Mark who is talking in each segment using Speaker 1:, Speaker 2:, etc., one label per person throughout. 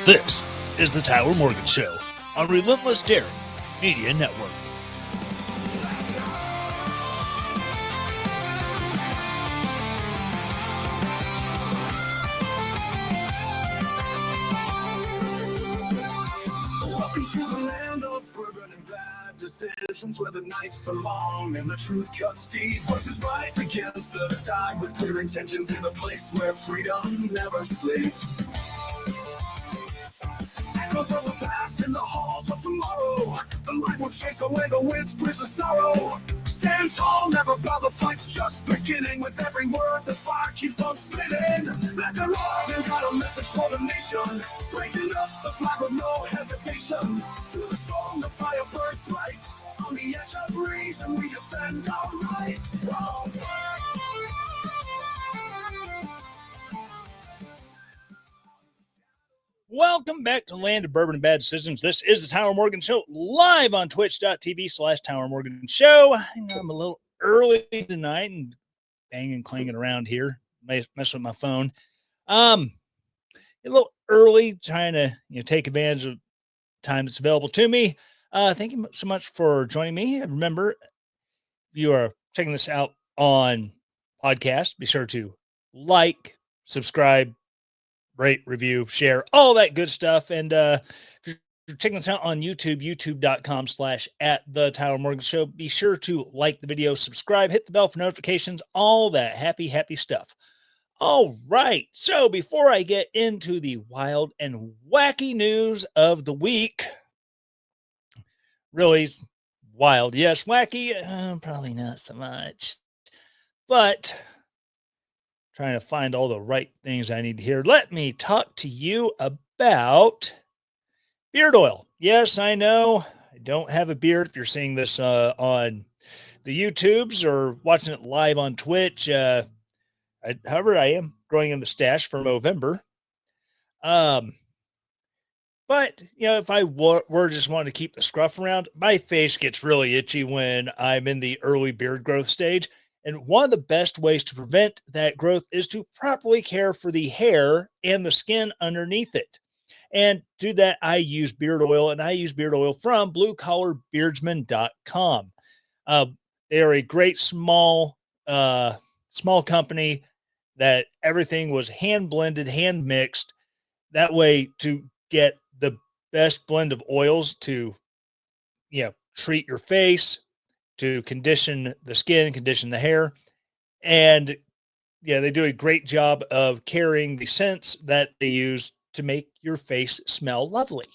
Speaker 1: This is the Tyler Morgan Show on Relentless Daring Media Network.
Speaker 2: Welcome to the land of bourbon and bad decisions, where the nights are long and the truth cuts deep. Voices rise against the tide with clear intentions, in a place where freedom never sleeps. Echoes of the past in the halls of tomorrow. The light will chase away the whispers of sorrow. Stand tall, never bow, the fight's just beginning. With every word, the fire keeps on spinning. Let the Lord got a message for the nation, raising up the flag with no hesitation. Through the storm, the fire burns bright. On the edge of reason, we defend our rights. Oh.
Speaker 1: Welcome back to the land of bourbon and bad decisions. This is the Tyler Morgan Show, live on twitch.tv/Tyler Morgan Show. I know I'm a little early tonight and banging, clanging around here, messing with my phone. A little early, trying to take advantage of time that's available to me. Thank you so much for joining me. Remember, if you are checking this out on podcast, be sure to like, subscribe, rate, review, share, all that good stuff. And if you're checking us out on YouTube, youtube.com/@the Tyler Morgan Show, be sure to like the video, subscribe, hit the bell for notifications, all that happy stuff. All right. So before I get into the wild and wacky news of the week, really wild, yes, wacky, probably not so much, but trying to find all the right things I need to hear. Let me talk to you about beard oil. Yes, I know I don't have a beard. If you're seeing this on the YouTubes or watching it live on Twitch, however, I am growing in the stash for November. But if I were just wanting to keep the scruff around, my face gets really itchy when I'm in the early beard growth stage. And one of the best ways to prevent that growth is to properly care for the hair and the skin underneath it. And to do that, I use beard oil, and I use beard oil from bluecollarbeardsman.com. They are a great small company that everything was hand blended, hand mixed. That way, to get the best blend of oils to, treat your face, to condition the skin, condition the hair. And they do a great job of carrying the scents that they use to make your face smell lovely.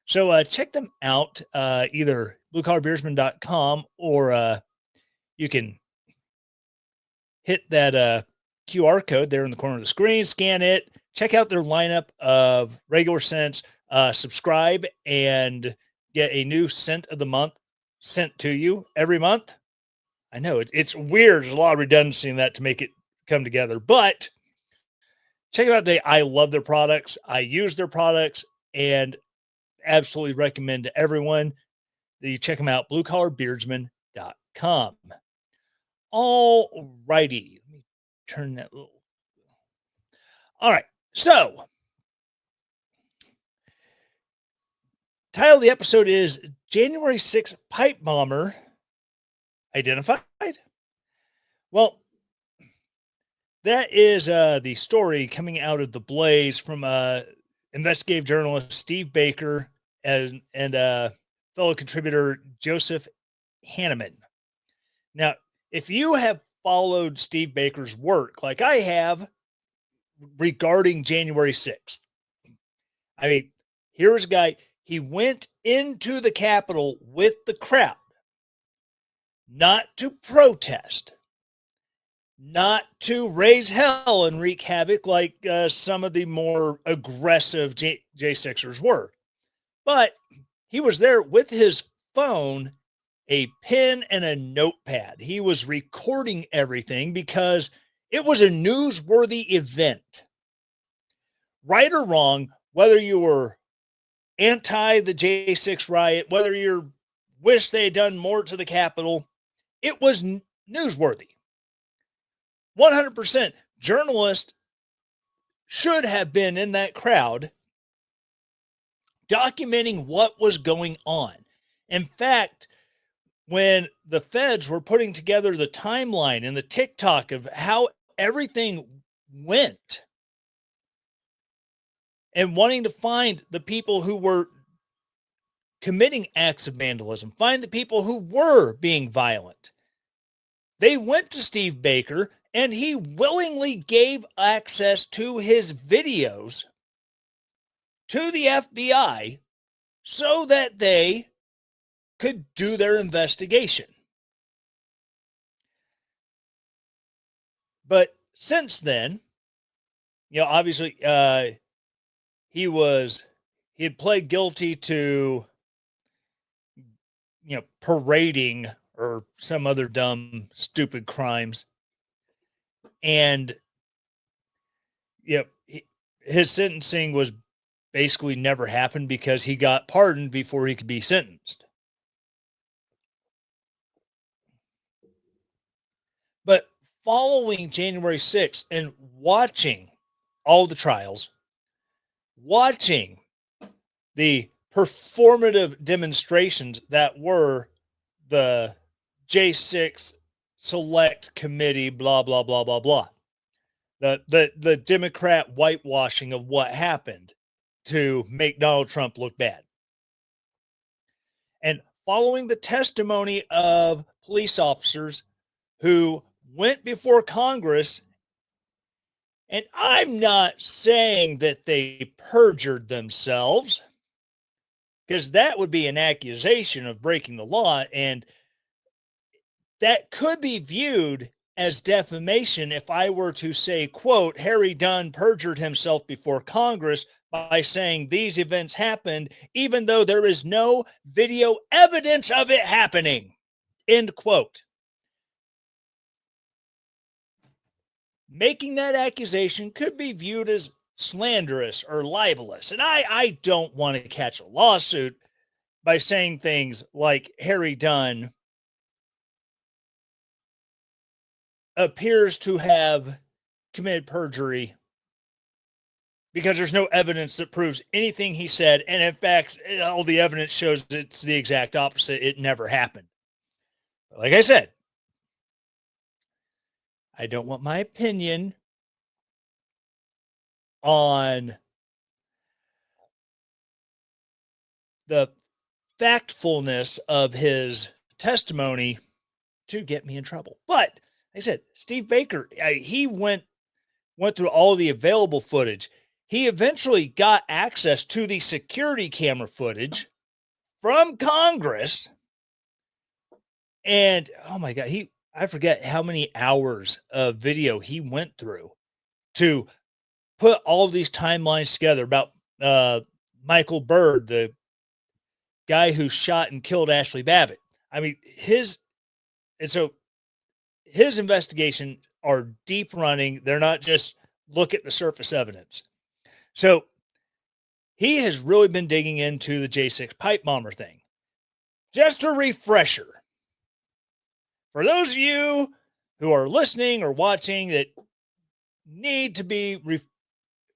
Speaker 1: So check them out, either bluecollarbeardsman.com, or you can hit that QR code there in the corner of the screen, scan it, check out their lineup of regular scents, subscribe, and get a new scent of the month sent to you every month. I know it's weird. There's a lot of redundancy in that to make it come together, but check it out today. I love their products. I use their products and absolutely recommend to everyone that you check them out, bluecollarbeardsman.com. All righty. Let me turn that little. All right. So, title of the episode is January 6th Pipe Bomber Identified. Well, that is the story coming out of the Blaze from investigative journalist Steve Baker and fellow contributor Joseph Hanneman. Now, if you have followed Steve Baker's work like I have regarding January 6th, I mean, here's a guy, he went into the Capitol with the crowd, not to protest, not to raise hell and wreak havoc like some of the more aggressive J6ers were. But he was there with his phone, a pen, and a notepad. He was recording everything because it was a newsworthy event. Right or wrong, whether you were anti the J6 riot, whether you wish they had done more to the Capitol, it was newsworthy. 100% journalists should have been in that crowd documenting what was going on. In fact, when the feds were putting together the timeline and the TikTok of how everything went and wanting to find the people who were committing acts of vandalism, find the people who were being violent, they went to Steve Baker and he willingly gave access to his videos to the FBI so that they could do their investigation. But since then, obviously, he had pled guilty to, parading or some other dumb, stupid crimes. And, his sentencing was basically never happened because he got pardoned before he could be sentenced. But following January 6th and watching all the trials, watching the performative demonstrations that were the J6 select committee, blah, blah, blah, blah, blah. The Democrat whitewashing of what happened to make Donald Trump look bad. And following the testimony of police officers who went before Congress, and I'm not saying that they perjured themselves, because that would be an accusation of breaking the law, and that could be viewed as defamation if I were to say, quote, Harry Dunn perjured himself before Congress by saying these events happened, even though there is no video evidence of it happening, end quote. Making that accusation could be viewed as slanderous or libelous. And I don't want to catch a lawsuit by saying things like Harry Dunn appears to have committed perjury because there's no evidence that proves anything he said. And in fact, all the evidence shows it's the exact opposite. It never happened. Like I said, I don't want my opinion on the factfulness of his testimony to get me in trouble. But like I said, Steve Baker, he went through all the available footage. He eventually got access to the security camera footage from Congress. And oh my God, I forget how many hours of video he went through to put all of these timelines together about Michael Byrd, the guy who shot and killed Ashley Babbitt. I mean, his investigation are deep running. They're not just look at the surface evidence. So he has really been digging into the J6 pipe bomber thing. Just a refresher for those of you who are listening or watching that need to be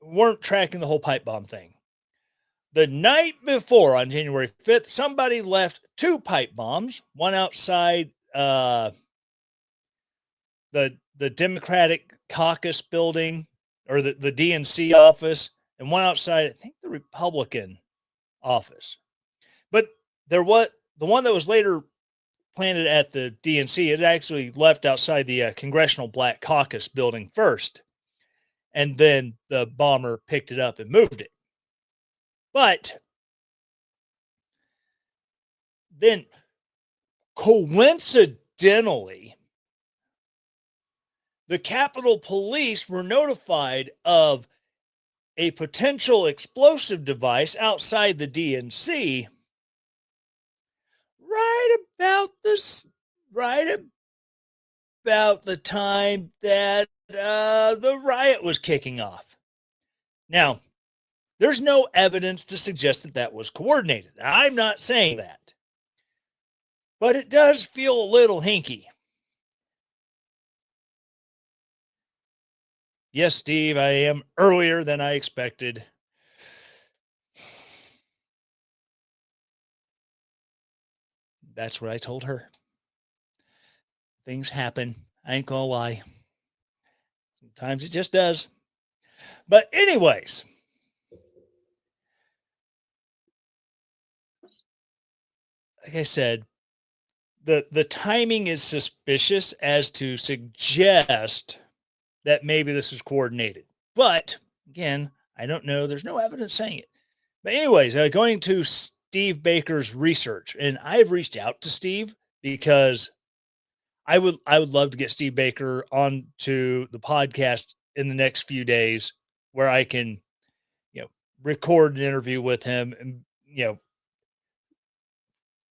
Speaker 1: weren't tracking the whole pipe bomb thing. The night before, on January 5th, somebody left 2 pipe bombs, one outside the Democratic caucus building or the DNC office, and one outside, I think, the Republican office. But the one that was later planted at the DNC, it actually left outside the Congressional Black Caucus building first. And then the bomber picked it up and moved it. But then coincidentally, the Capitol Police were notified of a potential explosive device outside the DNC right about the time that the riot was kicking off. Now, there's no evidence to suggest that was coordinated. I'm not saying that. But it does feel a little hinky. Yes, Steve, I am earlier than I expected. That's what I told her. Things happen. I ain't gonna lie. Sometimes it just does. But anyways, like I said, the timing is suspicious as to suggest that maybe this was coordinated. But again, I don't know. There's no evidence saying it. But anyways, going to Steve Baker's research, and I've reached out to Steve because I would love to get Steve Baker on to the podcast in the next few days where I can, you know, record an interview with him and,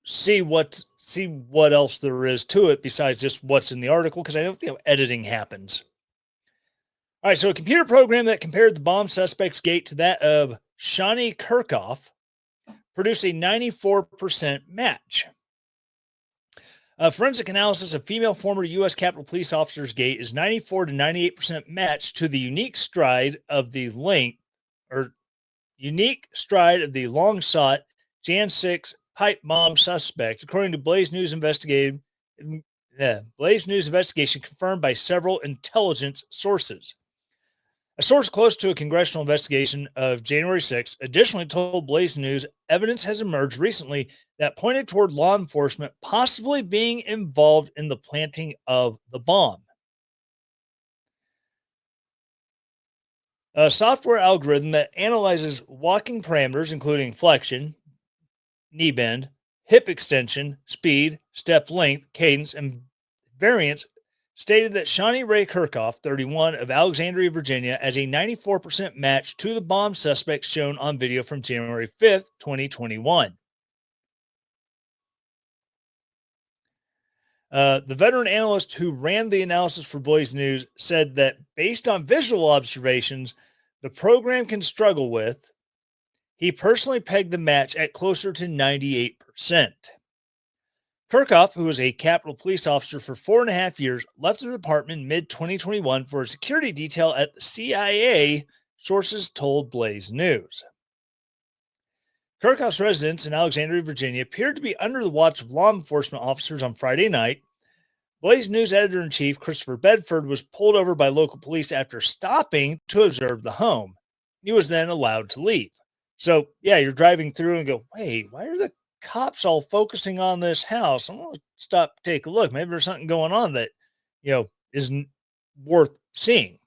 Speaker 1: see what else there is to it besides just what's in the article, because I know, editing happens. All right, so a computer program that compared the bomb suspect's gait to that of Shawnee Kirkhoff produced a 94% match. A forensic analysis of female former U.S. Capitol Police officers' gait is 94 to 98% match to the unique stride of the long sought Jan 6 pipe bomb suspect, according to Blaze News investigation confirmed by several intelligence sources. A source close to a congressional investigation of January 6th additionally told Blaze News evidence has emerged recently that pointed toward law enforcement possibly being involved in the planting of the bomb. A software algorithm that analyzes walking parameters, including flexion, knee bend, hip extension, speed, step length, cadence, and variance, stated that Shawnee Ray Kirkhoff, 31, of Alexandria, Virginia, as a 94% match to the bomb suspect shown on video from January 5th, 2021. The veteran analyst who ran the analysis for Blaze News said that based on visual observations the program can struggle with, he personally pegged the match at closer to 98%. Kirkhoff, who was a Capitol Police officer for 4.5 years, left the department mid 2021 for a security detail at the CIA, sources told Blaze News. Kirkhoff's residence in Alexandria, Virginia, appeared to be under the watch of law enforcement officers on Friday night. Blaze News editor-in-chief Christopher Bedford was pulled over by local police after stopping to observe the home. He was then allowed to leave. So, yeah, you're driving through and go, wait, why are the cops all focusing on this house? I'm going to stop, take a look. Maybe there's something going on that, isn't worth seeing.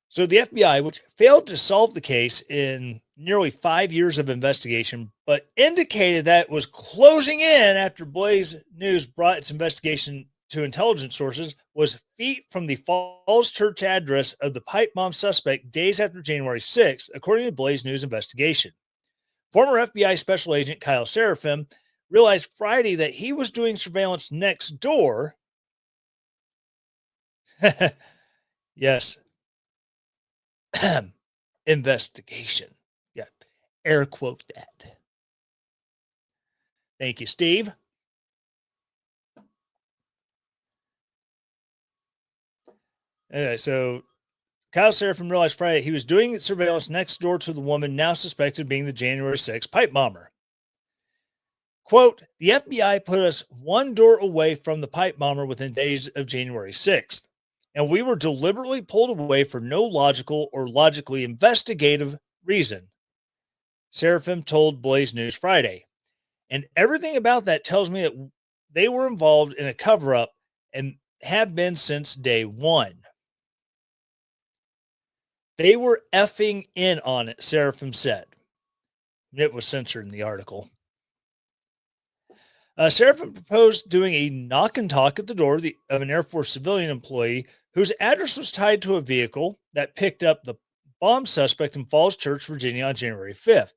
Speaker 1: So the FBI, which failed to solve the case in nearly 5 years of investigation, but indicated that it was closing in after Blaze News brought its investigation to intelligence sources, was feet from the Falls Church address of the pipe bomb suspect days after January 6th, according to Blaze News investigation. Former FBI Special Agent Kyle Seraphim realized Friday that he was doing surveillance next door. Yes. Investigation. Yeah. Air quote that. Thank you, Steve. Anyway, so Kyle Seraphim realized Friday he was doing surveillance next door to the woman now suspected of being the January 6th pipe bomber. Quote, the FBI put us one door away from the pipe bomber within days of January 6th, and we were deliberately pulled away for no logical or logically investigative reason, Seraphim told Blaze News Friday. And everything about that tells me that they were involved in a cover-up and have been since day one. They were effing in on it, Seraphim said. It was censored in the article. Seraphim proposed doing a knock and talk at the door of an Air Force civilian employee whose address was tied to a vehicle that picked up the bomb suspect in Falls Church, Virginia on January 5th.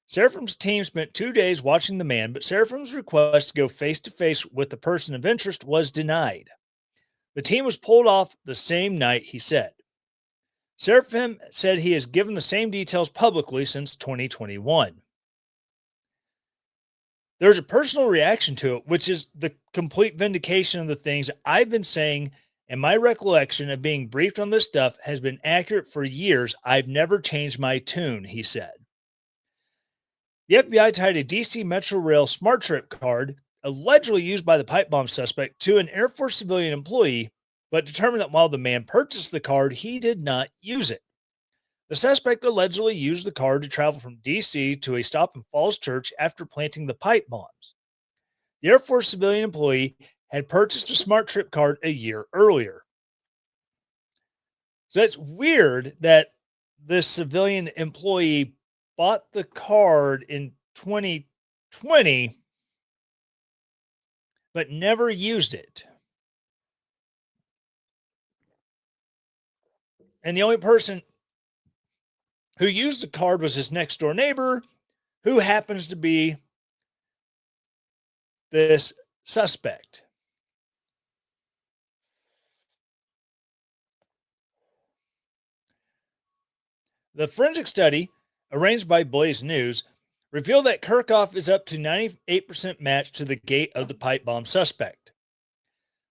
Speaker 1: Seraphim's team spent 2 days watching the man, but Seraphim's request to go face-to-face with the person of interest was denied. The team was pulled off the same night, he said. Seraphim said he has given the same details publicly since 2021. There's a personal reaction to it, which is the complete vindication of the things I've been saying, and my recollection of being briefed on this stuff has been accurate for years. I've never changed my tune, he said. The FBI tied a DC Metro Rail Smart Trip card, allegedly used by the pipe bomb suspect, to an Air Force civilian employee, but determined that while the man purchased the card, he did not use it. The suspect allegedly used the card to travel from DC to a stop in Falls Church after planting the pipe bombs. The Air Force civilian employee had purchased the Smart Trip card a year earlier. So it's weird that this civilian employee bought the card in 2020 but never used it. And the only person who used the card was his next door neighbor, who happens to be this suspect. The forensic study, arranged by Blaze News, revealed that Kirchhoff is up to 98% matched to the gait of the pipe bomb suspect.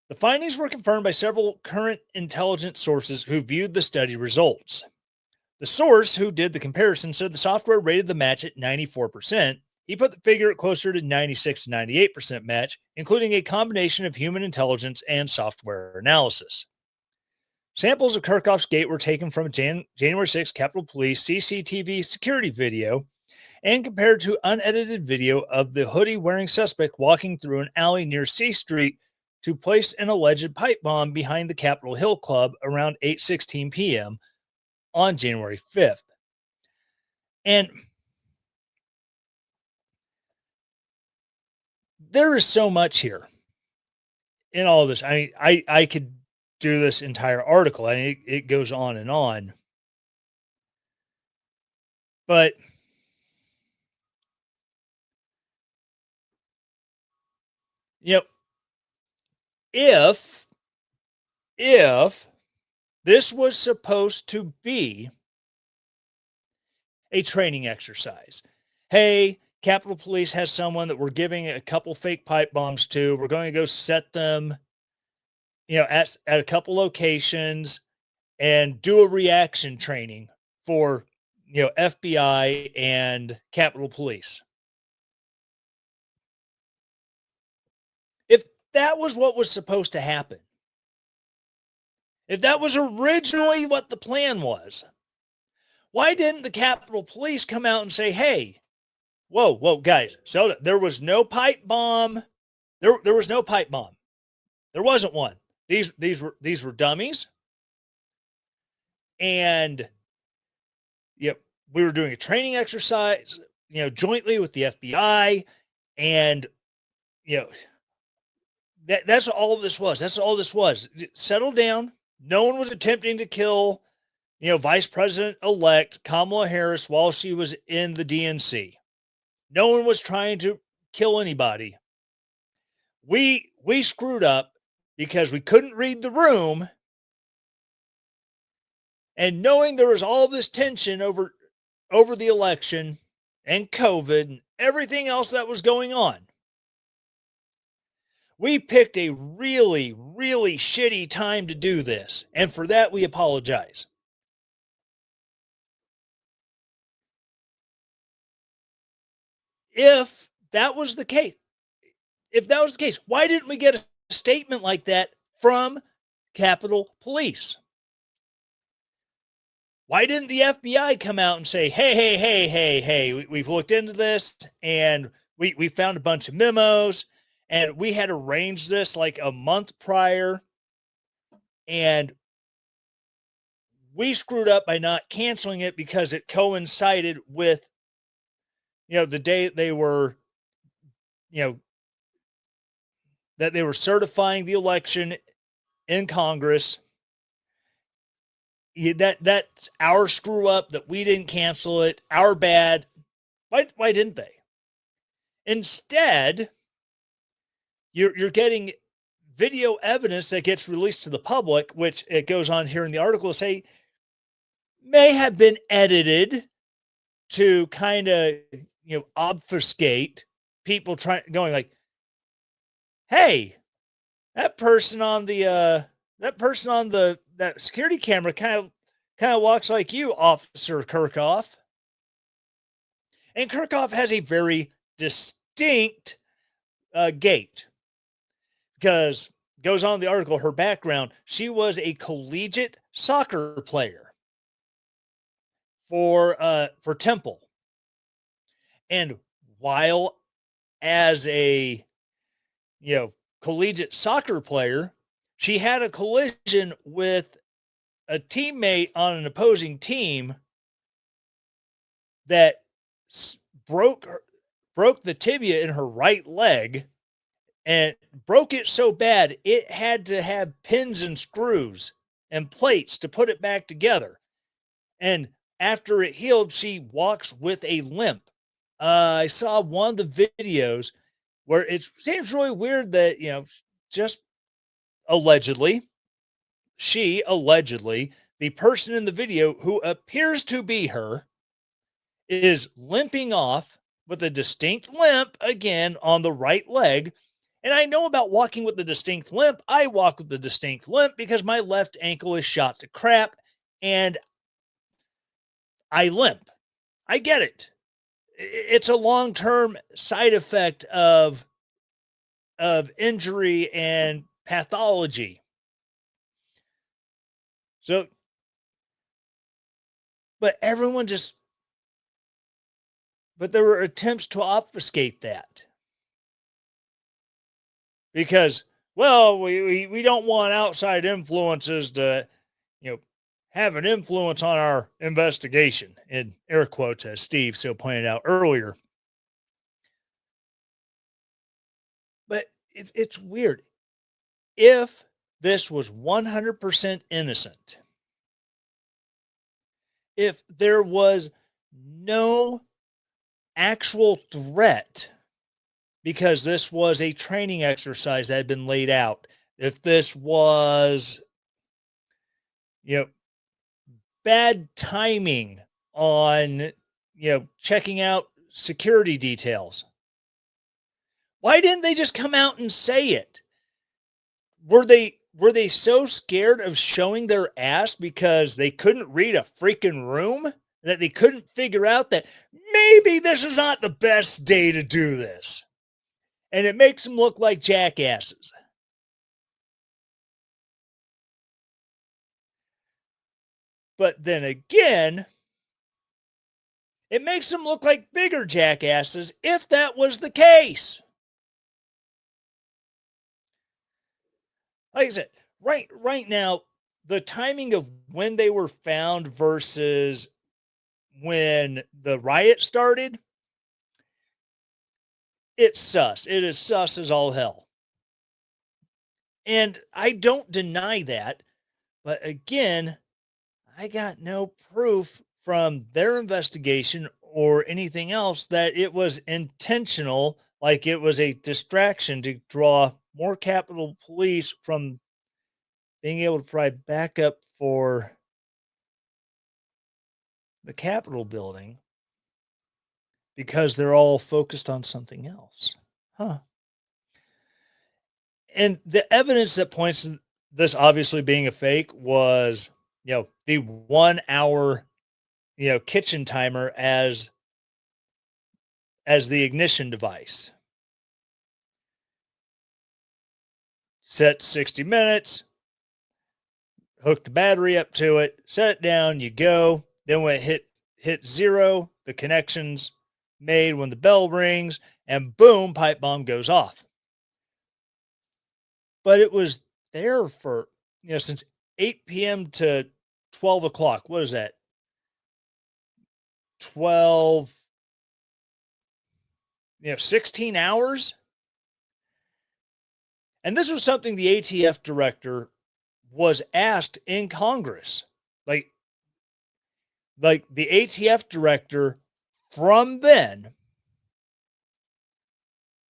Speaker 1: The findings were confirmed by several current intelligence sources who viewed the study results. The source who did the comparison said the software rated the match at 94%. He put the figure at closer to 96 to 98% match, including a combination of human intelligence and software analysis. Samples of Kirchhoff's gait were taken from a January 6 Capitol Police CCTV security video and compared to unedited video of the hoodie-wearing suspect walking through an alley near C Street to place an alleged pipe bomb behind the Capitol Hill Club around 8:16 p.m. on January 5th. And there is so much here in all of this. I mean, I could do this entire article. I mean, it goes on and on. But you know, if this was supposed to be a training exercise, hey, Capitol Police has someone that we're giving a couple fake pipe bombs to. We're going to go set them, at a couple locations and do a reaction training for, FBI and Capitol Police. If that was what was supposed to happen, if that was originally what the plan was, why didn't the Capitol Police come out and say, hey, whoa, guys, so there was no pipe bomb. There was no pipe bomb. There wasn't one. These were dummies. And we were doing a training exercise, jointly with the FBI. And, that's all this was. That's all this was. Settle down. No one was attempting to kill, Vice President-elect Kamala Harris while she was in the DNC. No one was trying to kill anybody. We screwed up because we couldn't read the room. And knowing there was all this tension over the election and COVID and everything else that was going on, we picked a really, really shitty time to do this. And for that, we apologize. If that was the case, why didn't we get a statement like that from Capitol Police? Why didn't the FBI come out and say, hey, we've looked into this and we found a bunch of memos and we had arranged this like a month prior and we screwed up by not canceling it because it coincided with, the day they were, that they were certifying the election in Congress. That's our screw up that we didn't cancel it. Our bad. Why didn't they? Instead, you're getting video evidence that gets released to the public, which it goes on here in the article to say may have been edited to kind of obfuscate people going like, hey, that person on that security camera kind of walks like you, Officer Kirchhoff. And Kirchhoff has a very distinct gait because goes on the article, her background, she was a collegiate soccer player for Temple. And while as a you know collegiate soccer player, she had a collision with a teammate on an opposing team that broke broke the tibia in her right leg and broke it so bad it had to have pins and screws and plates to put it back together. And after it healed, she walks with a limp. I saw one of the videos where it seems really weird that, just allegedly, the person in the video who appears to be her is limping off with a distinct limp again on the right leg. And I know about walking with a distinct limp. I walk with a distinct limp because my left ankle is shot to crap and I limp. I get it. It's a long-term side effect of injury and pathology. So, but everyone just, but there were attempts to obfuscate that because, well, we don't want outside influences to, you know, have an influence on our investigation, in air quotes, as Steve so pointed out earlier. But it's weird. If this was 100% innocent, if there was no actual threat because this was a training exercise that had been laid out, if this was, you know, bad timing on, checking out security details, why didn't they just come out and say it? Were they so scared of showing their ass because they couldn't read a freaking room that they couldn't figure out that maybe this is not the best day to do this? And it makes them look like jackasses. But then again, it makes them look like bigger jackasses if that was the case. Like I said, right now, the timing of when they were found versus when the riot started, it's sus. It is sus as all hell. And I don't deny that. But again, I got no proof from their investigation or anything else that it was intentional, like it was a distraction to draw more Capitol Police from being able to provide backup for the Capitol building because they're all focused on something else. Huh. And the evidence that points to this obviously being a fake was, the 1 hour, kitchen timer as the ignition device. Set 60 minutes, hook the battery up to it, set it down, you go. Then when it hit zero, the connection's made when the bell rings, and boom, pipe bomb goes off. But it was there for, since 8 p.m. to 12 o'clock. What is that? 12, 16 hours. And this was something the ATF director was asked in Congress. Like the ATF director from then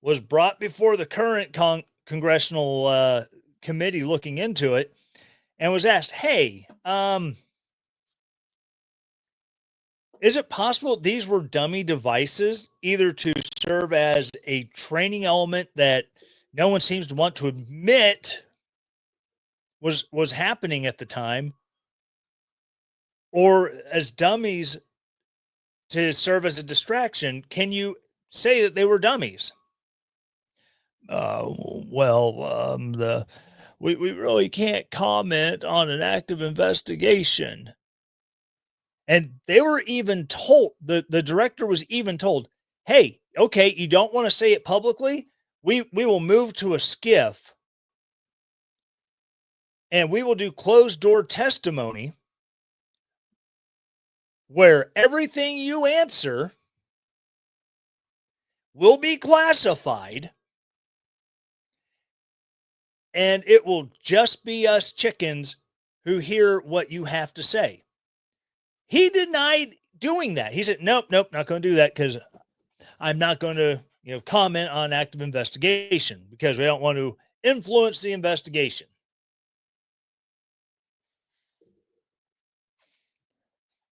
Speaker 1: was brought before the current congressional committee looking into it and was asked, hey, is it possible these were dummy devices either to serve as a training element that no one seems to want to admit was happening at the time, or as dummies to serve as a distraction, can you say that they were dummies? Well, the we really can't comment on an active investigation. And they were even told, the director was even told, "Hey, okay, you don't want to say it publicly? We will move to a skiff and we will do closed door testimony where everything you answer will be classified and it will just be us chickens who hear what you have to say." He denied doing that. He said, "Nope, nope, not going to do that because I'm not going to, comment on active investigation because we don't want to influence the investigation."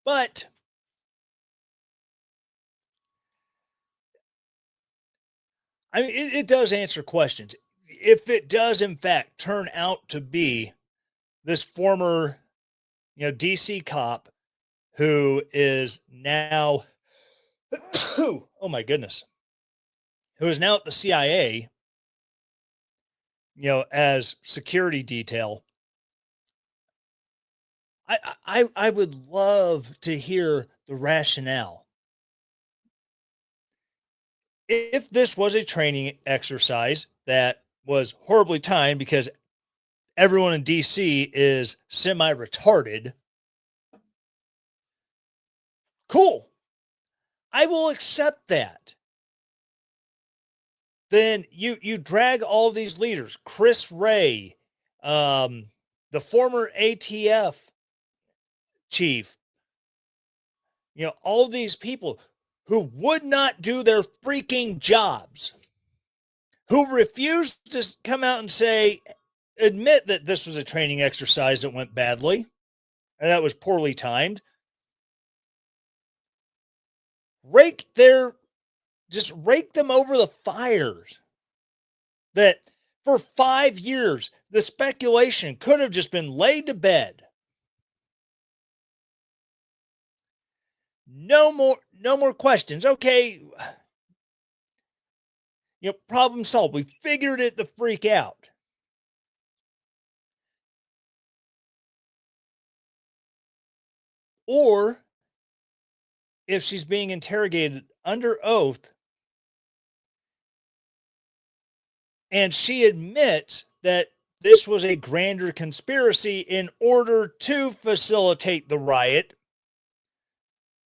Speaker 1: But I mean, it does answer questions. If it does, in fact, turn out to be this former, DC cop who is now, oh my goodness, who is now at the CIA, as security detail, I would love to hear the rationale. If this was a training exercise that was horribly timed because everyone in DC is semi retarded, cool. I will accept that. Then you drag all these leaders, Chris Ray, um, the former ATF chief, all these people who would not do their freaking jobs, who refused to come out and admit that this was a training exercise that went badly and that was poorly timed. Rake their just rake them over the fires that for 5 years the speculation could have just been laid to bed. No more questions. Okay, problem solved. We figured it the freak out. Or if she's being interrogated under oath and she admits that this was a grander conspiracy in order to facilitate the riot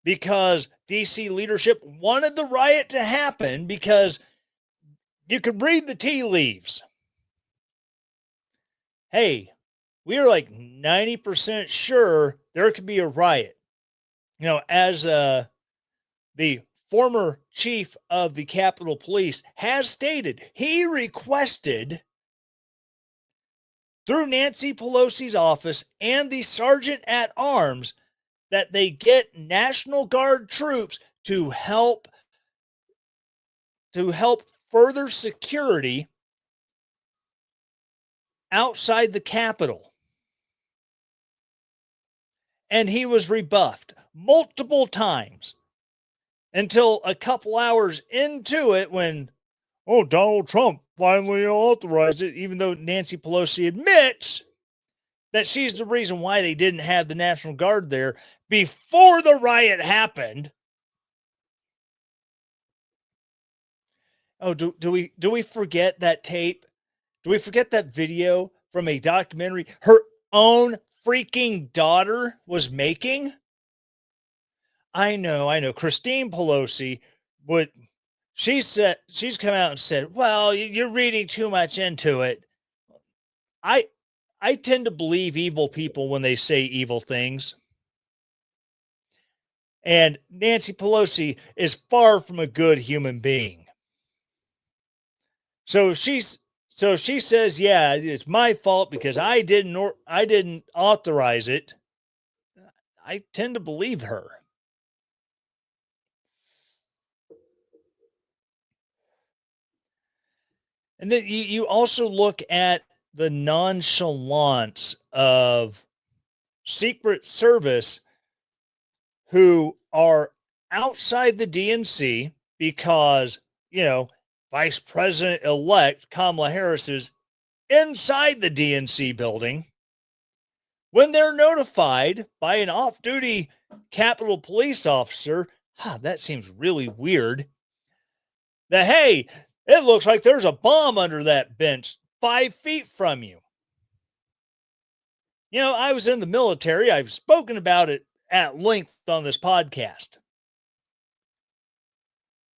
Speaker 1: because DC leadership wanted the riot to happen because you could read the tea leaves. Hey, we are like 90% sure there could be a riot. As the former chief of the Capitol Police has stated, he requested through Nancy Pelosi's office and the sergeant at arms that they get National Guard troops to help further security outside the Capitol. And he was rebuffed multiple times until a couple hours into it when, Donald Trump finally authorized it, even though Nancy Pelosi admits that she's the reason why they didn't have the National Guard there before the riot happened. Oh, do we forget that tape? Do we forget that video from a documentary her own freaking daughter was making? I know. Christine Pelosi would she's come out and said, "Well, you're reading too much into it." I I tend to believe evil people when they say evil things. And Nancy Pelosi is far from a good human being. So she says, "Yeah, it's my fault because I didn't authorize it." I tend to believe her. And then you also look at the nonchalance of Secret Service who are outside the DNC because, you know, Vice President elect Kamala Harris is inside the DNC building when they're notified by an off duty Capitol police officer. That seems really weird. That, hey, it looks like there's a bomb under that bench 5 feet from you. You know, I was in the military. I've spoken about it at length on this podcast.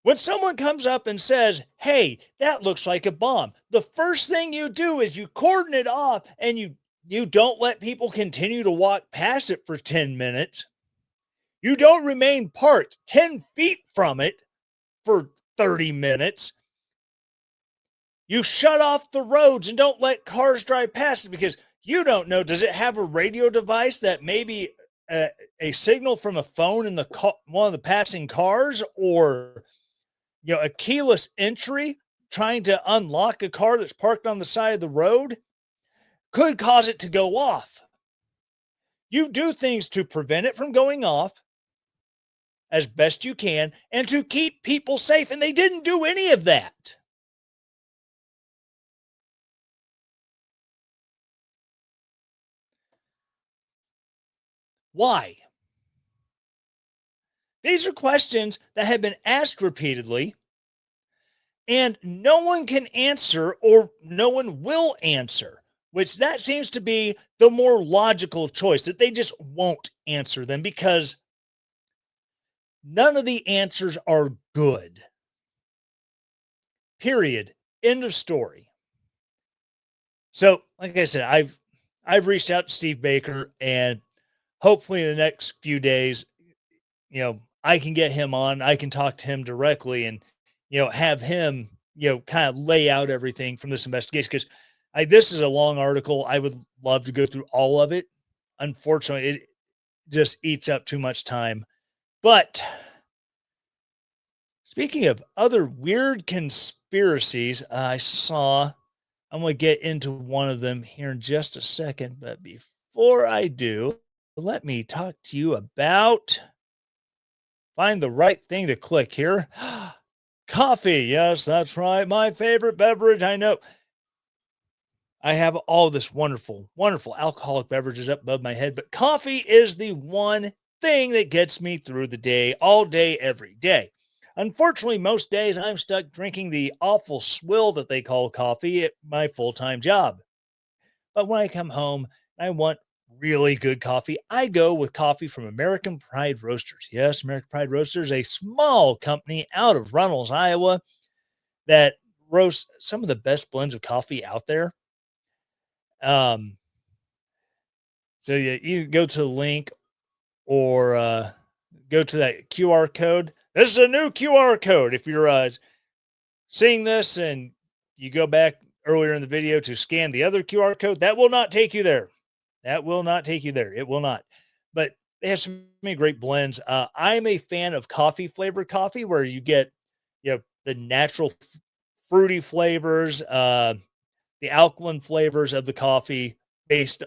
Speaker 1: When someone comes up and says, hey, that looks like a bomb, the first thing you do is you cordon it off and you don't let people continue to walk past it for 10 minutes. You don't remain parked 10 feet from it for 30 minutes. You shut off the roads and don't let cars drive past it because you don't know. Does it have a radio device that maybe a signal from a phone in one of the passing cars, or a keyless entry trying to unlock a car that's parked on the side of the road could cause it to go off? You do things to prevent it from going off as best you can and to keep people safe, and they didn't do any of that. Why? These are questions that have been asked repeatedly, and no one can answer, or no one will answer, which that seems to be the more logical choice, that they just won't answer them because none of the answers are good. Period. End of story. So, like I said, I've reached out to Steve Baker, and hopefully in the next few days, I can get him on. I can talk to him directly and, have him, kind of lay out everything from this investigation. Because this is a long article. I would love to go through all of it. Unfortunately, it just eats up too much time. But speaking of other weird conspiracies, I'm going to get into one of them here in just a second. But before I do, let me talk to you about, find the right thing to click here. Coffee. Yes, that's right. My favorite beverage. I know. I have all this wonderful, wonderful alcoholic beverages up above my head, but coffee is the one thing that gets me through the day, all day, every day. Unfortunately, most days I'm stuck drinking the awful swill that they call coffee at my full-time job. But when I come home and I want really good coffee, I go with coffee from American Pride Roasters. Yes, American Pride Roasters, a small company out of Runnels, Iowa, that roasts some of the best blends of coffee out there. Um, so yeah, you go to the link, or go to that QR code. This is a new QR code. If you're seeing this and you go back earlier in the video to scan the other QR code, that will not take you there. That will not take you there. It will not. But they have so many great blends. I'm a fan of coffee flavored coffee, where you get, the natural fruity flavors, the alkaline flavors of the coffee, based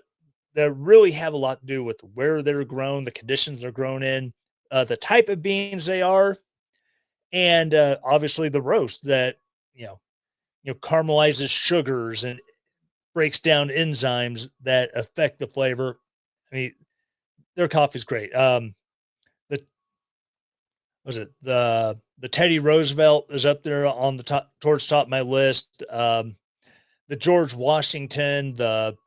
Speaker 1: that really have a lot to do with where they're grown, the conditions they're grown in, the type of beans they are, and obviously the roast that you know caramelizes sugars and breaks down enzymes that affect the flavor. I mean, their coffee's great. The was it the Teddy Roosevelt is up there on the top, towards the top of my list. The George Washington, the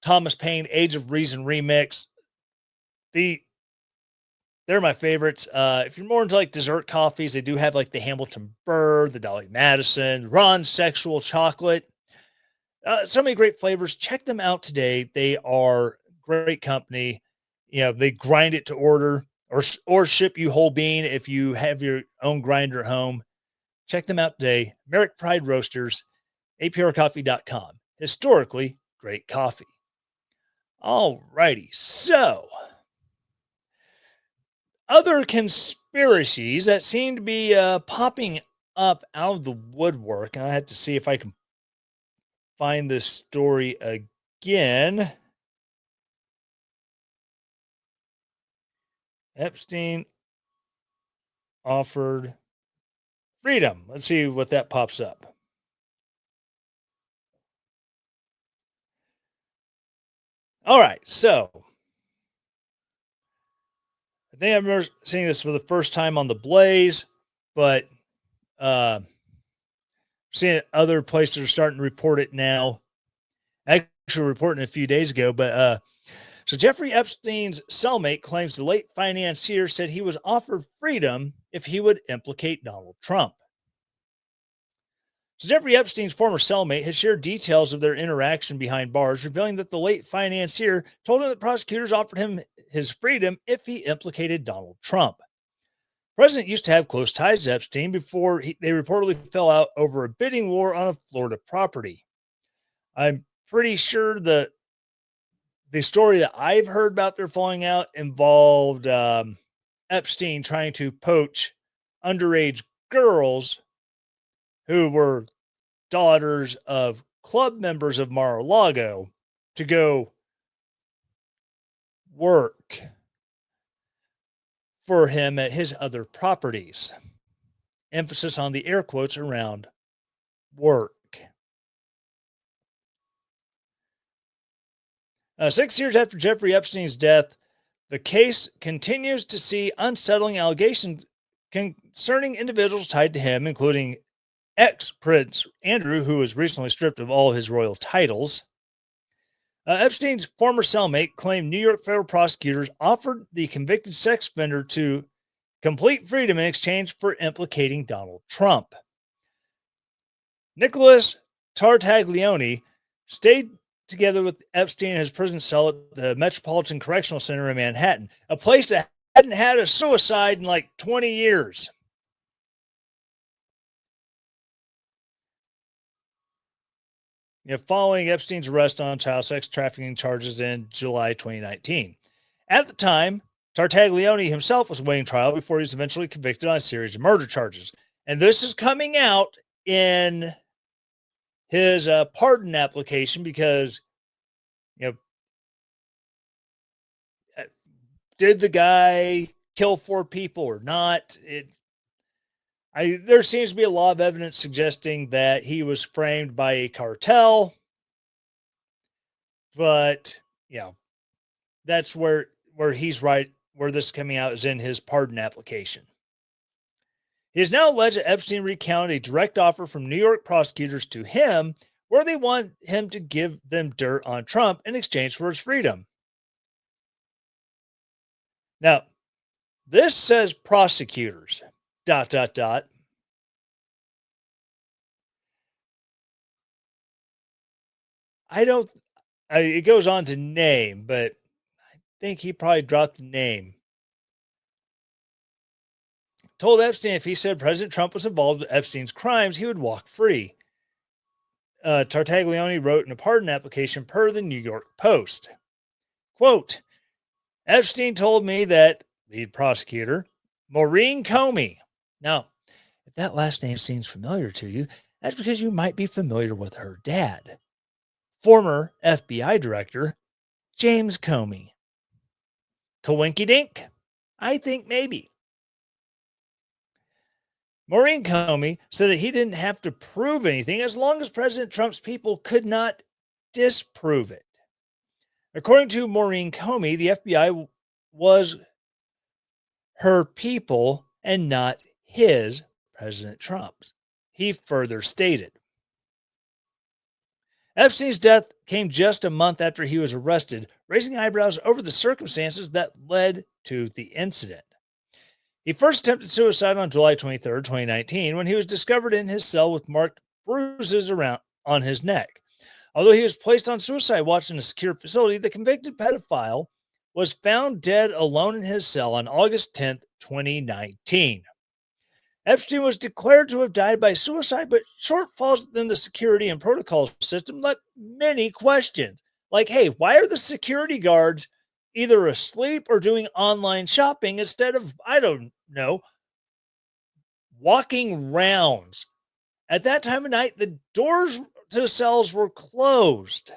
Speaker 1: Thomas Paine Age of Reason remix. The They're my favorites. If you're more into like dessert coffees, they do have like the Hamilton Burr, the Dolly Madison, Ron Sexual Chocolate. So many great flavors. Check them out today. They are great company. They grind it to order, or ship you whole bean if you have your own grinder at home. Check them out today. Merrick Pride Roasters, aprcoffee.com. Historically great coffee. All righty. So, other conspiracies that seem to be popping up out of the woodwork. I had to see if I can find this story again. Epstein offered freedom. Let's see what that pops up. All right, so I think I remember seeing this for the first time on the Blaze, but seeing it other places are starting to report it now. Actually, reporting a few days ago, but so Jeffrey Epstein's cellmate claims the late financier said he was offered freedom if he would implicate Donald Trump. So Jeffrey Epstein's former cellmate has shared details of their interaction behind bars, revealing that the late financier told him that prosecutors offered him his freedom if he implicated Donald Trump. The president used to have close ties to Epstein before they reportedly fell out over a bidding war on a Florida property. I'm pretty sure the story that I've heard about their falling out involved Epstein trying to poach underage girls who were daughters of club members of Mar-a-Lago to go work for him at his other properties. Emphasis on the air quotes around work. 6 years after Jeffrey Epstein's death, the case continues to see unsettling allegations concerning individuals tied to him, including ex-Prince Andrew, who was recently stripped of all his royal titles. Epstein's former cellmate claimed New York federal prosecutors offered the convicted sex offender to complete freedom in exchange for implicating Donald Trump. Nicholas Tartaglione stayed together with Epstein in his prison cell at the Metropolitan Correctional Center in Manhattan, a place that hadn't had a suicide in like 20 years. Following Epstein's arrest on child sex trafficking charges in July 2019. At the time, Tartaglione himself was awaiting trial before he was eventually convicted on a series of murder charges. And this is coming out in his pardon application because, did the guy kill 4 people or not? There seems to be a lot of evidence suggesting that he was framed by a cartel, but that's where he's right. Where this is coming out is in his pardon application. He is now alleged that Epstein recounted a direct offer from New York prosecutors to him, where they want him to give them dirt on Trump in exchange for his freedom. Now, this says prosecutors. ... It goes on to name, but I think he probably dropped the name. Told Epstein if he said President Trump was involved with Epstein's crimes, he would walk free. Tartaglione wrote in a pardon application per the New York Post. Quote, Epstein told me that, lead prosecutor, Maureen Comey. Now, if that last name seems familiar to you, that's because you might be familiar with her dad, former FBI director James Comey. Coinky dink? I think maybe. Maureen Comey said that he didn't have to prove anything as long as President Trump's people could not disprove it. According to Maureen Comey, the FBI was her people and not his, President Trump's. He further stated. Epstein's death came just a month after he was arrested, raising eyebrows over the circumstances that led to the incident. He first attempted suicide on July 23, 2019, when he was discovered in his cell with marked bruises around on his neck. Although he was placed on suicide watch in a secure facility, the convicted pedophile was found dead alone in his cell on August 10, 2019. Epstein was declared to have died by suicide, but shortfalls in the security and protocol system left many questions. Like, hey, why are the security guards either asleep or doing online shopping instead of, I don't know, walking rounds? At that time of night, the doors to cells were closed.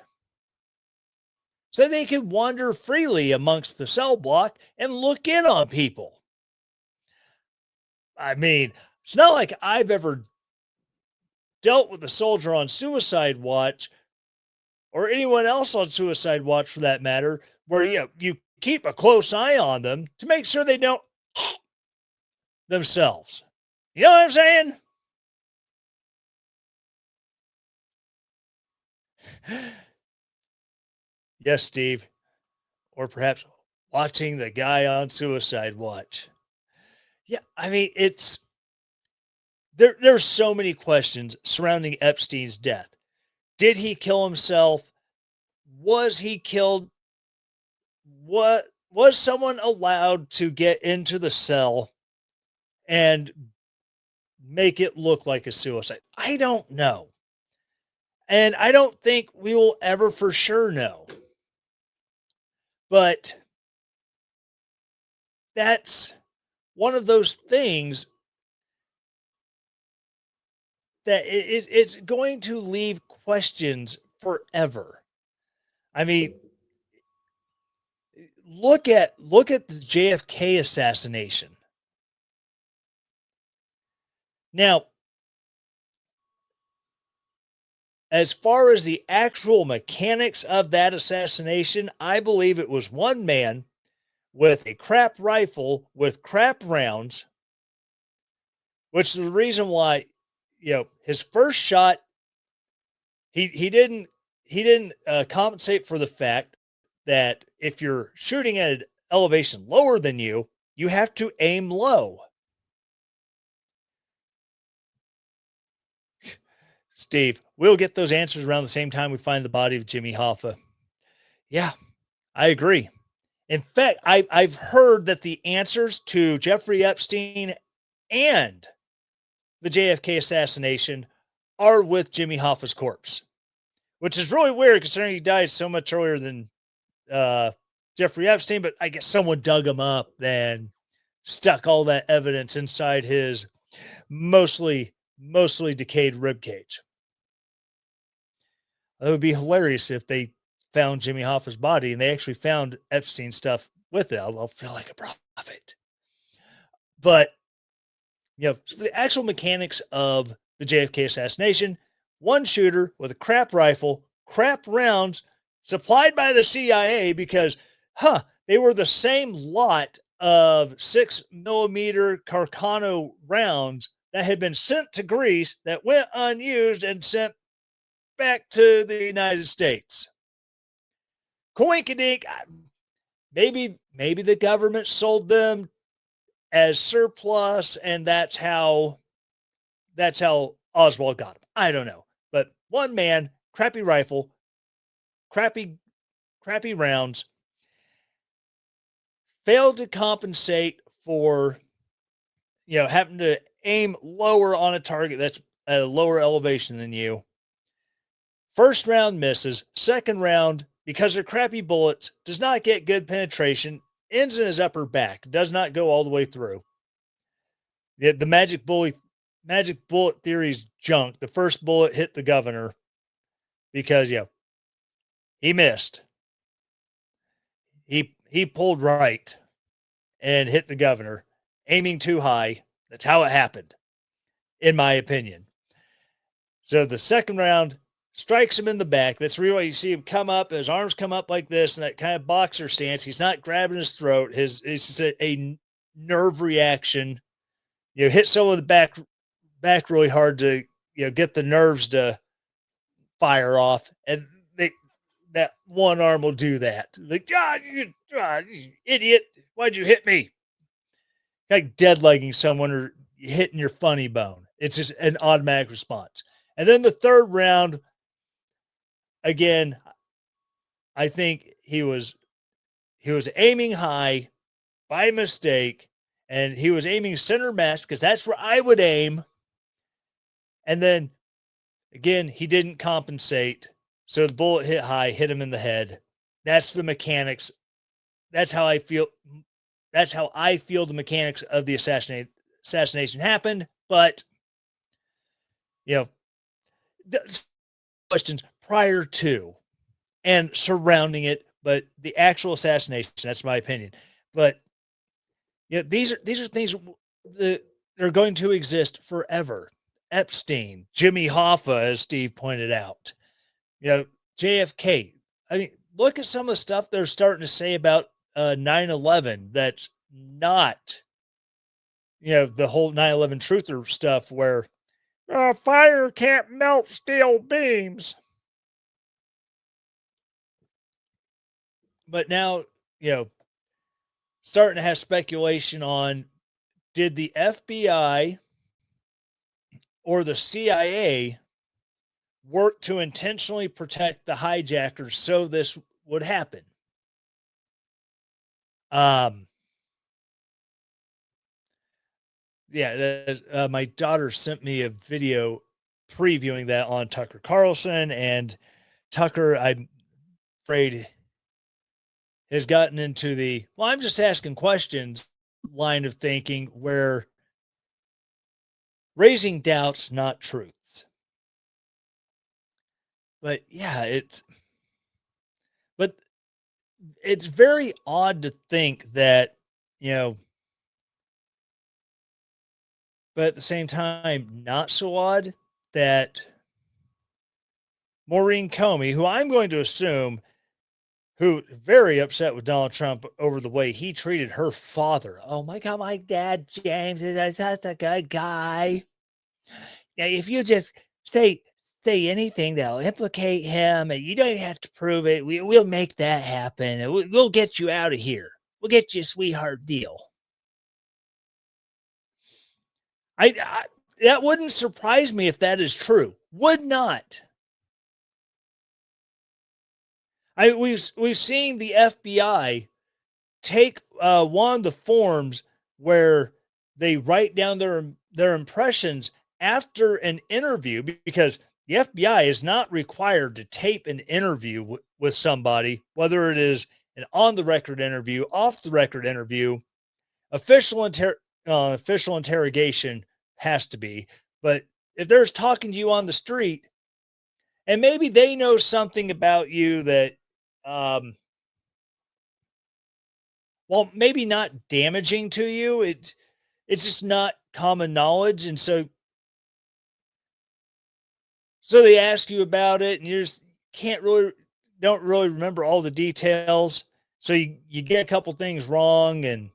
Speaker 1: so they could wander freely amongst the cell block and look in on people. I mean, it's not like I've ever dealt with a soldier on suicide watch or anyone else on suicide watch for that matter, where you keep a close eye on them to make sure they don't themselves. You know what I'm saying? Yes, Steve. Or perhaps watching the guy on suicide watch. Yeah, I mean, there's so many questions surrounding Epstein's death. Did he kill himself? Was he killed? What was someone allowed to get into the cell and make it look like a suicide? I don't know. And I don't think we will ever for sure know. But that's one of those things that it's going to leave questions forever. I mean, look at the JFK assassination. Now, as far as the actual mechanics of that assassination, I believe it was one man with a crap rifle with crap rounds, which is the reason why, his first shot, he didn't compensate for the fact that if you're shooting at an elevation lower than you have to aim low. Steve, we'll get those answers around the same time we find the body of Jimmy Hoffa. Yeah, I agree. In fact, I've heard that the answers to Jeffrey Epstein and the JFK assassination are with Jimmy Hoffa's corpse, which is really weird considering he died so much earlier than uh, Jeffrey Epstein. But I guess someone dug him up and stuck all that evidence inside his mostly decayed rib cage. It would be hilarious if they found Jimmy Hoffa's body and they actually found Epstein stuff with it. I'll feel like a prophet. But so the actual mechanics of the JFK assassination, one shooter with a crap rifle, crap rounds supplied by the CIA because, they were the same lot of 6mm Carcano rounds that had been sent to Greece that went unused and sent back to the United States. Coinkydink, maybe the government sold them as surplus, and that's how Oswald got them. I don't know, but one man, crappy rifle, crappy rounds, failed to compensate for having to aim lower on a target that's at a lower elevation than you. First round misses. Second round, because they're crappy bullets, does not get good penetration, ends in his upper back, does not go all the way through. The magic bullet theory is junk. The first bullet hit the governor because he missed. He pulled right and hit the governor, aiming too high. That's how it happened, in my opinion. So the second round strikes him in the back. That's really why you see him come up, his arms come up like this, and that kind of boxer stance. He's not grabbing his throat. It's just a nerve reaction. Hit someone in the back really hard to get the nerves to fire off, and that one arm will do that. Like, you idiot! Why'd you hit me? Like dead legging someone or hitting your funny bone. It's just an automatic response. And then the third round, again, I think he was aiming high by mistake, and he was aiming center mass because that's where I would aim. And then again, he didn't compensate. So the bullet hit high, hit him in the head. That's the mechanics. That's how I feel. That's how I feel the mechanics of the assassination happened. But, the questions prior to and surrounding it but the actual assassination, that's my opinion. But yeah, these are things that are going to exist forever. Epstein, Jimmy Hoffa, as Steve pointed out, you know, JFK. I mean, look at some of the stuff they're starting to say about 9/11. That's not, the whole 9/11 truther stuff where fire can't melt steel beams. But now, you know, starting to have speculation on, did the FBI or the CIA work to intentionally protect the hijackers so this would happen? Um, yeah, my daughter sent me a video previewing that on Tucker Carlson, and Tucker, I'm afraid, has gotten into the, well, I'm just asking questions line of thinking where raising doubts, not truths. But yeah, but it's very odd to think that, you know, but at the same time, not so odd that Maureen Comey, who I'm going to assume, who very upset with Donald Trump over the way he treated her father. Oh my God, my dad, James, is such a good guy. Yeah, if you just say anything that'll implicate him, and you don't have to prove it, we'll make that happen, and we'll get you out of here. We'll get you a sweetheart deal. I that wouldn't surprise me if that is true. Would not. We've seen the FBI take one of the forms where they write down their impressions after an interview, because the FBI is not required to tape an interview with somebody, whether it is an on the record interview, off the record interview, official interrogation has to be. But if there's talking to you on the street, and maybe they know something about you that, um, well, maybe not damaging to you. It's just not common knowledge, and so they ask you about it, and you just can't really don't really remember all the details. So you get a couple things wrong, and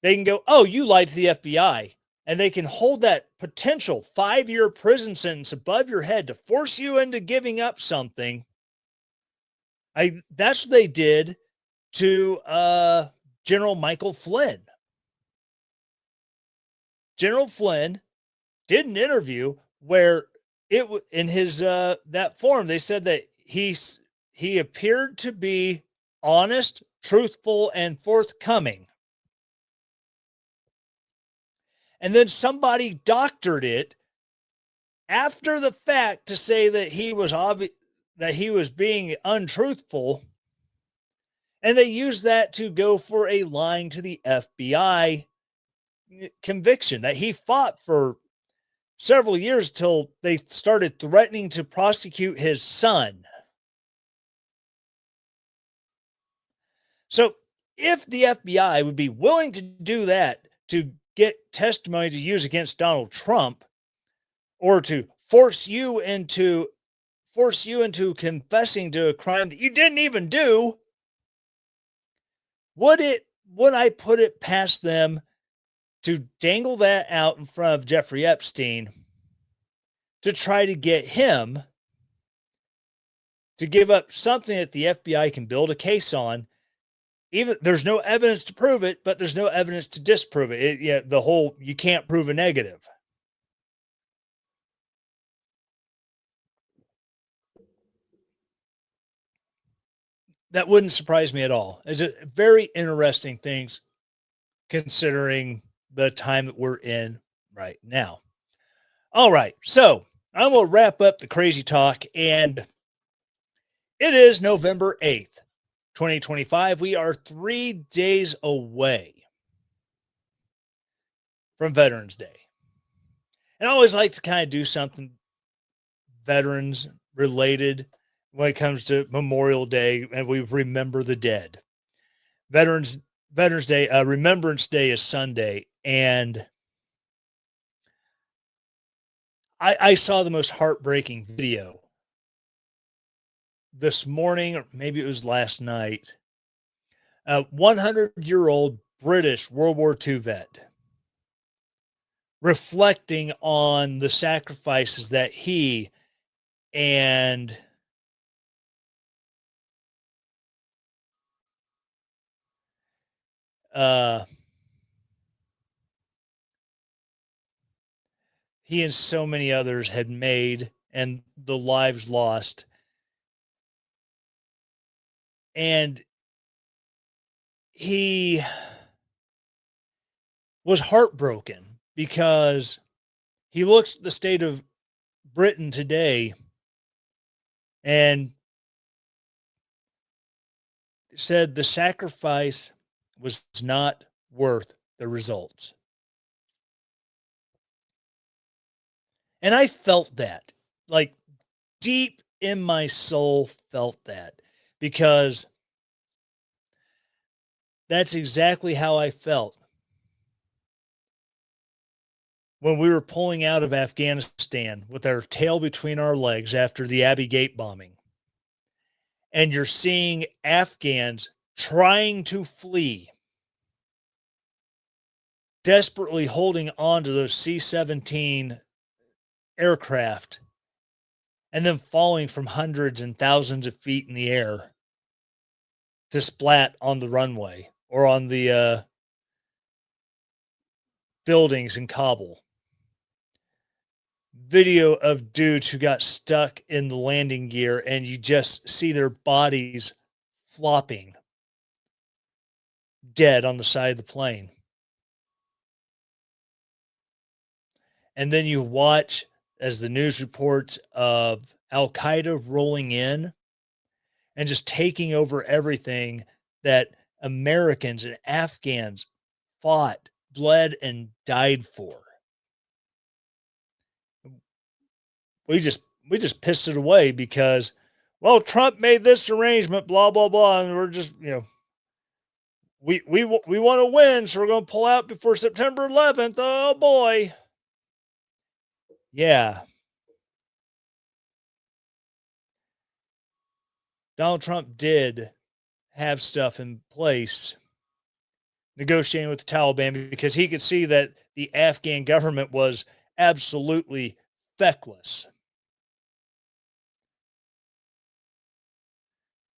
Speaker 1: they can go, "Oh, you lied to the FBI." And they can hold that potential 5-year prison sentence above your head to force you into giving up something. That's what they did to General Michael Flynn. General Flynn did an interview where in his that form they said that he appeared to be honest, truthful, and forthcoming. And then somebody doctored it after the fact to say that that he was being untruthful, and they used that to go for a lying to the FBI conviction that he fought for several years till they started threatening to prosecute his son. So, if the FBI would be willing to do that to get testimony to use against Donald Trump, or to force you into confessing to a crime that you didn't even do, would I put it past them to dangle that out in front of Jeffrey Epstein to try to get him to give up something that the FBI can build a case on? Even there's no evidence to prove it, but there's no evidence to disprove it. Yeah, the whole you can't prove a negative. That wouldn't surprise me at all. It's a very interesting things considering the time that we're in right now. All right, so I'm gonna wrap up the crazy talk, and it is November 8th, 2025. We are 3 days away from Veterans Day. And I always like to kind of do something veterans related. when it comes to Memorial Day and we remember the dead. Veterans Veterans Day, Remembrance Day is Sunday, and I saw the most heartbreaking video this morning, or maybe it was last night. A 100-year-old British World War II vet reflecting on the sacrifices that he and uh, he and so many others had made and the lives lost. And he was heartbroken because he looks at the state of Britain today and said the sacrifice was not worth the results. And I felt that, like, deep in my soul, felt that, because that's exactly how I felt when we were pulling out of Afghanistan with our tail between our legs after the Abbey Gate bombing. And you're seeing Afghans trying to flee, desperately holding on to those C-17 aircraft, and then falling from hundreds and thousands of feet in the air to splat on the runway or on the buildings in Kabul. Video of dudes who got stuck in the landing gear, and you just see their bodies flopping dead on the side of the plane. And then you watch as the news reports of Al Qaeda rolling in and just taking over everything that Americans and Afghans fought, bled, and died for. We just pissed it away because, well, Trump made this arrangement, blah blah blah, and we're just, we want to win, so we're going to pull out before September 11th. Oh boy, yeah. Donald Trump did have stuff in place negotiating with the Taliban because he could see that the Afghan government was absolutely feckless.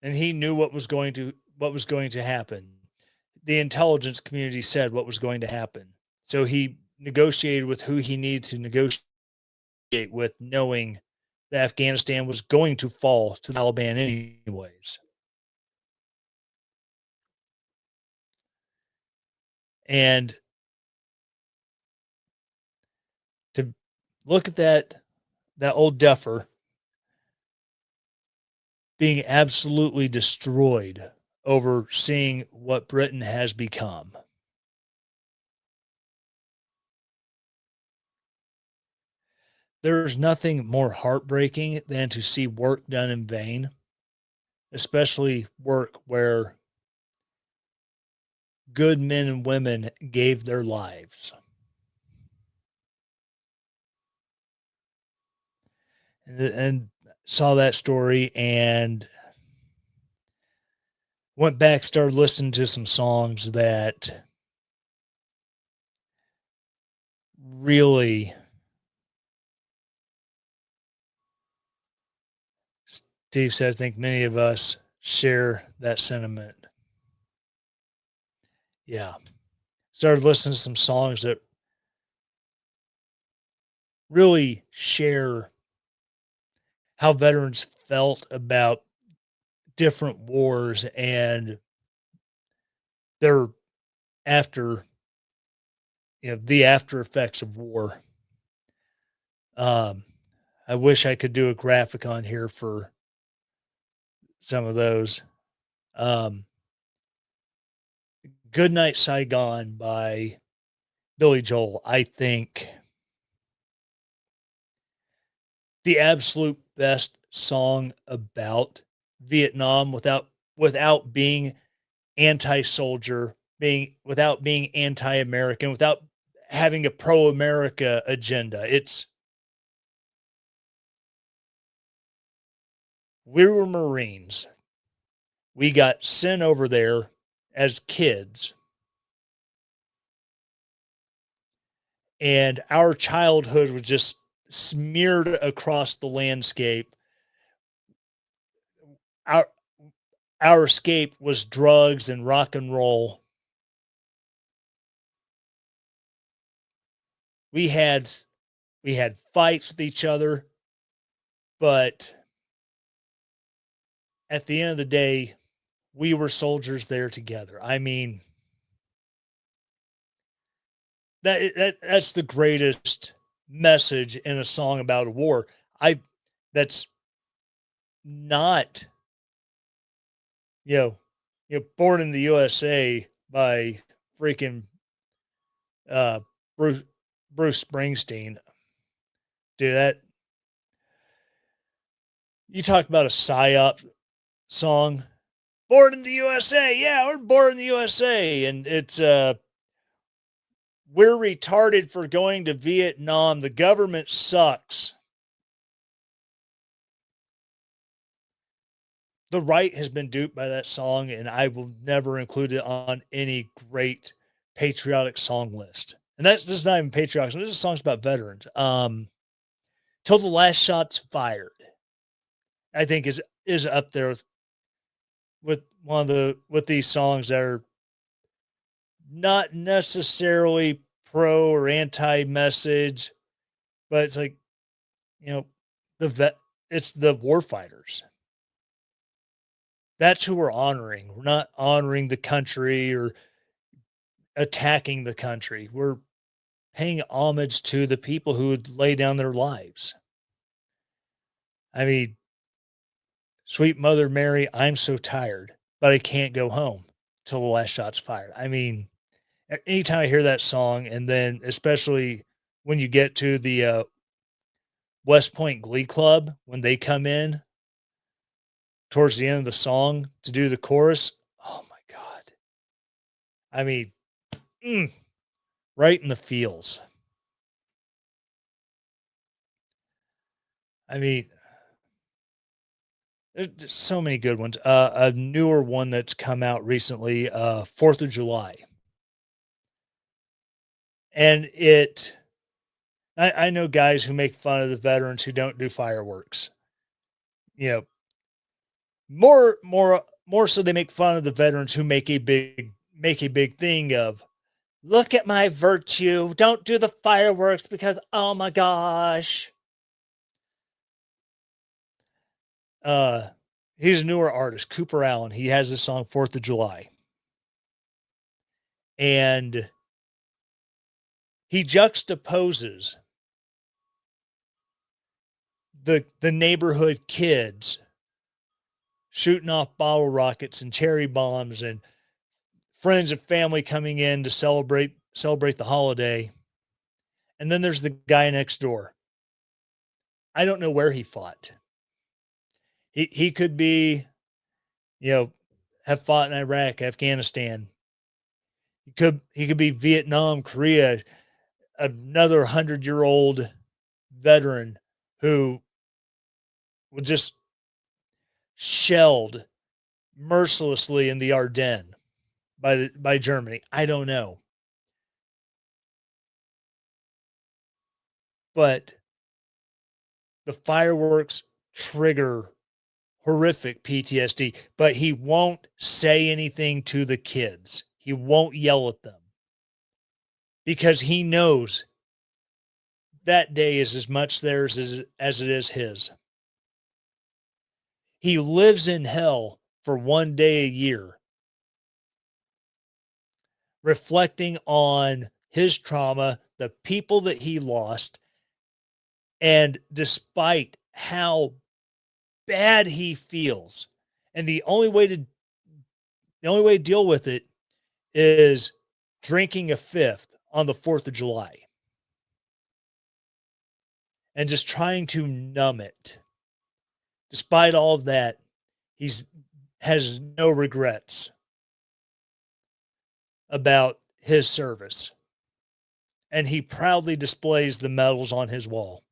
Speaker 1: And he knew what was going to happen. The intelligence community said what was going to happen. So he negotiated with who he needed to negotiate with, knowing that Afghanistan was going to fall to the Taliban anyways. And to look at that old duffer being absolutely destroyed over seeing what Britain has become. There's nothing more heartbreaking than to see work done in vain, especially work where good men and women gave their lives. And saw that story and went back, started listening to some songs that really, Steve said, I think many of us share that sentiment. Yeah. Started listening to some songs that really share how veterans felt about different wars and their after, the after effects of war. Um, I wish I could do a graphic on here for some of those. Um, Good Night Saigon by Billy Joel, I think the absolute best song about Vietnam without being anti-soldier, being without being anti-American, without having a pro-America agenda. It's we were Marines. We got sent over there as kids, and our childhood was just smeared across the landscape. Our our escape was drugs and rock and roll. We had we had fights with each other, but at the end of the day, we were soldiers there together. I mean, that's the greatest message in a song about a war. I that's not, you know, Born in the USA by freaking uh Bruce Bruce Springsteen. Dude, that you talk about a psyop song. Born in the USA. Yeah, we're born in the USA. And it's we're retarded for going to Vietnam. The government sucks. The right has been duped by that song, and I will never include it on any great patriotic song list. And this is not even patriotic. This is songs about veterans. Till the last shot's fired, I think is up there with one of with these songs that are not necessarily pro or anti message, but it's like, you know, the vet it's the war fighters. That's who we're honoring. We're not honoring the country or attacking the country. We're paying homage to the people who would lay down their lives. I mean, sweet Mother Mary, I'm so tired, but I can't go home till the last shot's fired. I mean, anytime I hear that song, and then especially when you get to the West Point Glee Club, when they come in towards the end of the song to do the chorus, oh my God. I mean, mm, right in the feels. I mean, there's so many good ones. A newer one that's come out recently, 4th of July. And I know guys who make fun of the veterans who don't do fireworks. You know, more so they make fun of the veterans who make a big thing of, look at my virtue. Don't do the fireworks because oh my gosh. Uh he's a newer artist, Cooper Allen. He has this song 4th of July. And he juxtaposes the neighborhood kids shooting off bottle rockets and cherry bombs and friends and family coming in to celebrate the holiday. And then there's the guy next door. I don't know where he fought. He could be, you know, have fought in Iraq, Afghanistan. He could be Vietnam, Korea, another 100-year-old veteran who was just shelled mercilessly in the Ardennes by Germany. I don't know. But the fireworks trigger horrific PTSD, but he won't say anything to the kids. He won't yell at them because he knows that day is as much theirs as it is his. He lives in hell for one day a year, reflecting on his trauma, the people that he lost, and despite how bad he feels, and the only way to deal with it is drinking a fifth on the 4th of July and just trying to numb it, despite all of that, he's has no regrets about his service. And he proudly displays the medals on his wall.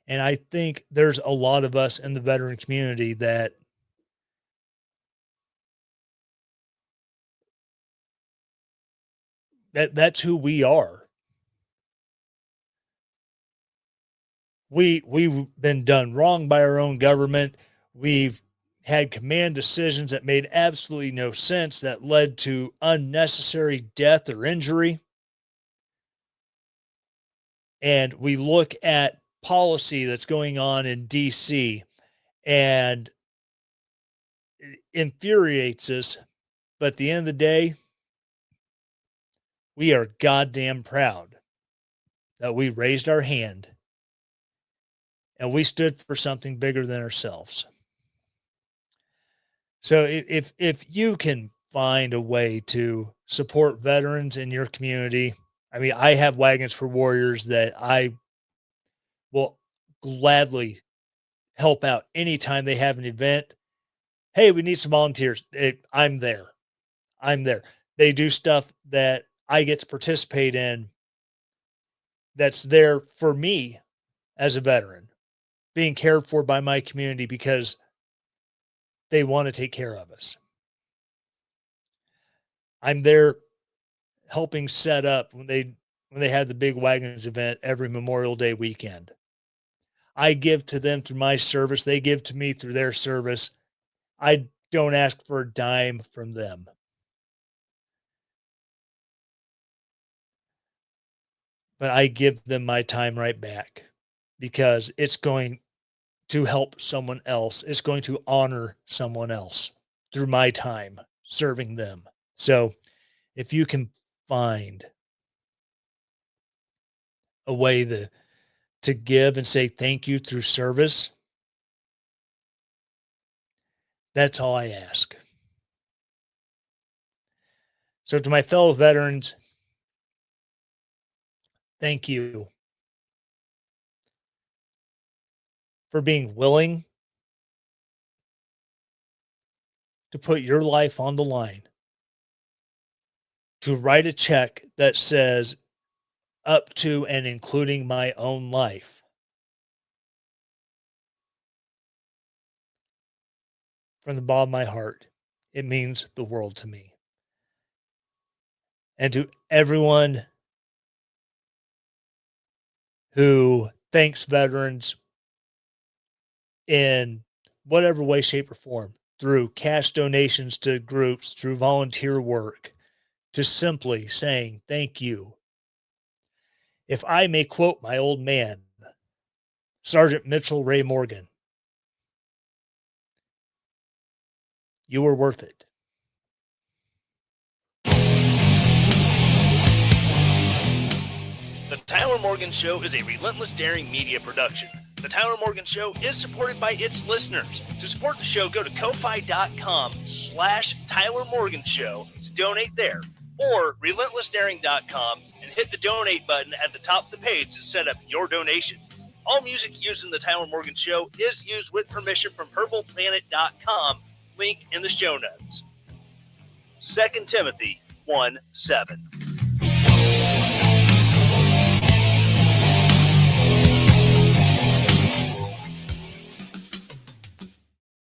Speaker 1: And I think there's a lot of us in the veteran community that's who we are. We've been done wrong by our own government. We've had command decisions that made absolutely no sense that led to unnecessary death or injury. And we look at policy that's going on in DC and it infuriates us. But at the end of the day, we are goddamn proud that we raised our hand and we stood for something bigger than ourselves. So if you can find a way to support veterans in your community, I mean, I have Wagons for Warriors that I will gladly help out anytime they have an event. Hey, we need some volunteers. I'm there. I'm there. They do stuff that I get to participate in that's there for me as a veteran, being cared for by my community because they want to take care of us. I'm there helping set up when they had the big wagons event every Memorial Day weekend. I give to them through my service. They give to me through their service. I don't ask for a dime from them. But I give them my time right back because it's going to help someone else. It's going to honor someone else through my time serving them. So if you can find a way to give and say thank you through service, that's all I ask. So to my fellow veterans, thank you for being willing to put your life on the line, to write a check that says up to and including my own life. From the bottom of my heart, it means the world to me. And to everyone who thanks veterans in whatever way, shape, or form, through cash donations to groups, through volunteer work, to simply saying thank you. If I may quote my old man, Sergeant Mitchell Ray Morgan, you were worth it.
Speaker 3: The Tyler Morgan Show is a Relentless Daring media production. The Tyler Morgan Show is supported by its listeners. To support the show, go to ko-fi.com/Tyler Morgan Show to donate there, or relentlessdaring.com and hit the donate button at the top of the page to set up your donation. All music used in the Tyler Morgan Show is used with permission from purpleplanet.com, link in the show notes. 2 Timothy 1:7.